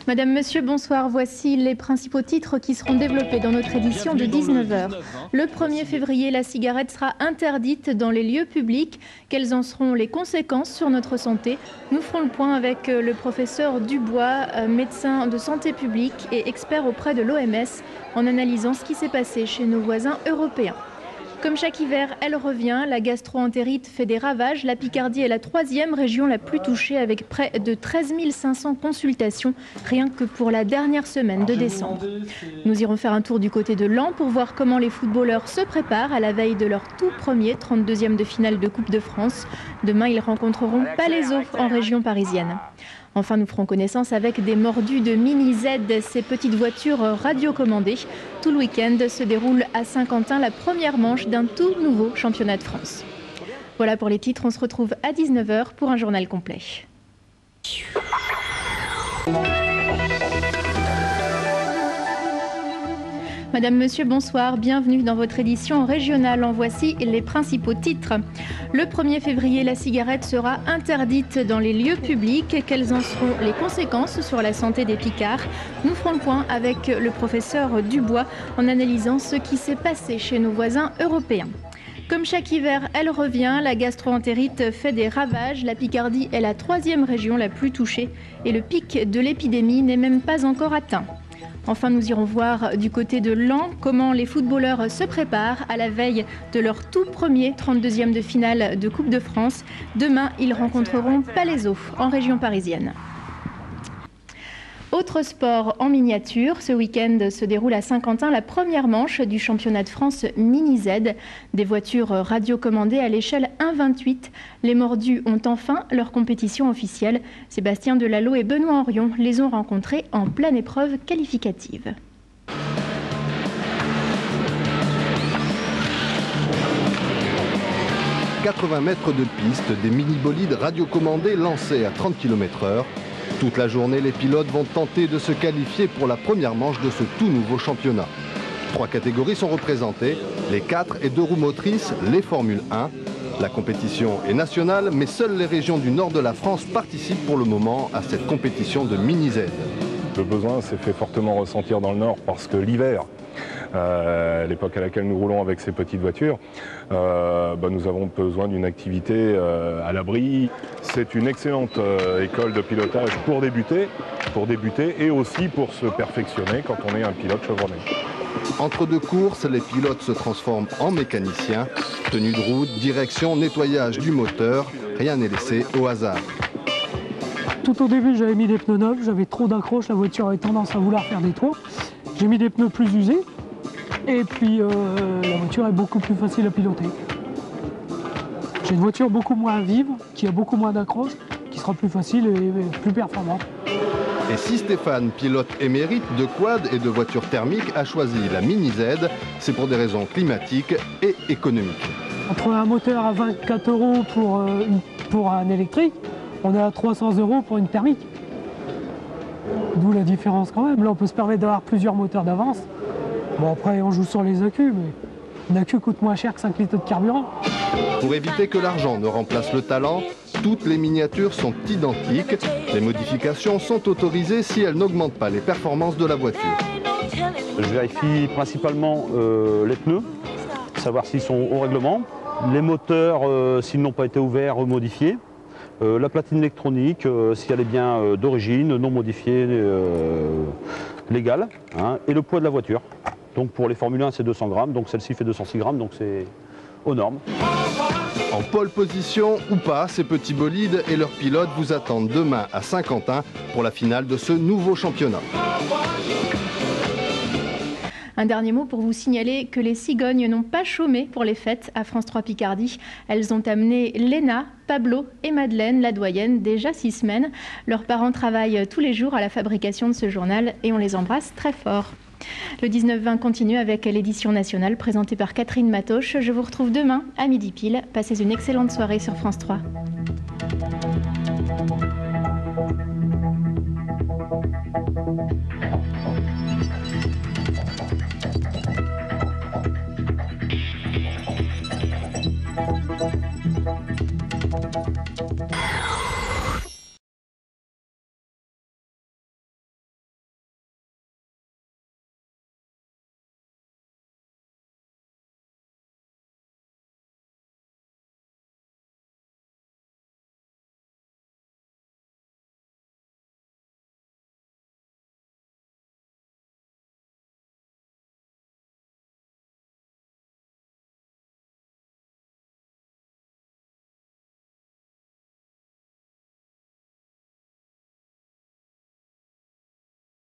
Madame, Monsieur, bonsoir. Voici les principaux titres qui seront développés dans notre édition de 19h. Le 1er février, la cigarette sera interdite dans les lieux publics. Quelles en seront les conséquences sur notre santé? Nous ferons le point avec le professeur Dubois, médecin de santé publique et expert auprès de l'OMS, en analysant ce qui s'est passé chez nos voisins européens. Comme chaque hiver, elle revient. La gastro-entérite fait des ravages. La Picardie est la 3e région la plus touchée avec près de 13 500 consultations rien que pour la dernière semaine de décembre. Nous irons faire un tour du côté de Laon pour voir comment les footballeurs se préparent à la veille de leur tout premier 32e de finale de Coupe de France. Demain, ils rencontreront Palaiseau en région parisienne. Enfin, nous ferons connaissance avec des mordus de Mini Z, ces petites voitures radiocommandées. Tout le week-end se déroule à Saint-Quentin la première manche d'un tout nouveau championnat de France. Voilà pour les titres, on se retrouve à 19h pour un journal complet. Madame, Monsieur, bonsoir. Bienvenue dans votre édition régionale. En voici les principaux titres. Le 1er février, la cigarette sera interdite dans les lieux publics. Quelles en seront les conséquences sur la santé des Picards? Nous ferons le point avec le professeur Dubois en analysant ce qui s'est passé chez nos voisins européens. Comme chaque hiver, elle revient. La gastro-entérite fait des ravages. La Picardie est la 3e région la plus touchée et le pic de l'épidémie n'est même pas encore atteint. Enfin, nous irons voir du côté de Laon comment les footballeurs se préparent à la veille de leur tout premier 32e de finale de Coupe de France. Demain, ils rencontreront Palaiseau en région parisienne. Autre sport en miniature, ce week-end se déroule à Saint-Quentin la première manche du championnat de France Mini Z. Des voitures radiocommandées à l'échelle 1,28. Les mordus ont enfin leur compétition officielle. Sébastien Delalot et Benoît Henrion les ont rencontrés en pleine épreuve qualificative. « 80 mètres de piste, des mini-bolides radiocommandés lancés à 30 km/h. Toute la journée, les pilotes vont tenter de se qualifier pour la première manche de ce tout nouveau championnat. 3 catégories sont représentées, les 4 et 2 roues motrices, les Formule 1. La compétition est nationale, mais seules les régions du nord de la France participent pour le moment à cette compétition de Mini Z. Le besoin s'est fait fortement ressentir dans le nord parce que l'hiver, l'époque à laquelle nous roulons avec ces petites voitures, nous avons besoin d'une activité à l'abri. C'est une excellente école de pilotage pour débuter et aussi pour se perfectionner quand on est un pilote chevronné. Entre deux courses, les pilotes se transforment en mécaniciens. Tenue de route, direction, nettoyage du moteur, rien n'est laissé au hasard. Tout au début, j'avais mis des pneus neufs, j'avais trop d'accroches, la voiture avait tendance à vouloir faire des tours. J'ai mis des pneus plus usés et puis la voiture est beaucoup plus facile à piloter. J'ai une voiture beaucoup moins vive, qui a beaucoup moins d'accroches, qui sera plus facile et plus performante. Et si Stéphane, pilote émérite de quad et de voitures thermiques, a choisi la Mini Z, c'est pour des raisons climatiques et économiques. Entre un moteur à 24 € pour un électrique, on est à 300 € pour une thermique. D'où la différence quand même. Là, on peut se permettre d'avoir plusieurs moteurs d'avance. Bon, après, on joue sur les accus, mais un accu coûte moins cher que 5 litres de carburant. Pour éviter que l'argent ne remplace le talent, toutes les miniatures sont identiques. Les modifications sont autorisées si elles n'augmentent pas les performances de la voiture. Je vérifie principalement les pneus, savoir s'ils sont au règlement. Les moteurs, s'ils n'ont pas été ouverts, remodifiés. La platine électronique, si elle est bien d'origine, non modifiée, légale. Et le poids de la voiture. Donc pour les Formule 1, c'est 200 grammes, donc celle-ci fait 206 grammes, donc c'est aux normes. En pole position ou pas, ces petits bolides et leurs pilotes vous attendent demain à Saint-Quentin pour la finale de ce nouveau championnat. Un dernier mot pour vous signaler que les cigognes n'ont pas chômé pour les fêtes à France 3 Picardie. Elles ont amené Léna, Pablo et Madeleine, la doyenne, déjà 6 semaines. Leurs parents travaillent tous les jours à la fabrication de ce journal et on les embrasse très fort. Le 19-20 continue avec l'édition nationale présentée par Catherine Matoche. Je vous retrouve demain à midi pile. Passez une excellente soirée sur France 3.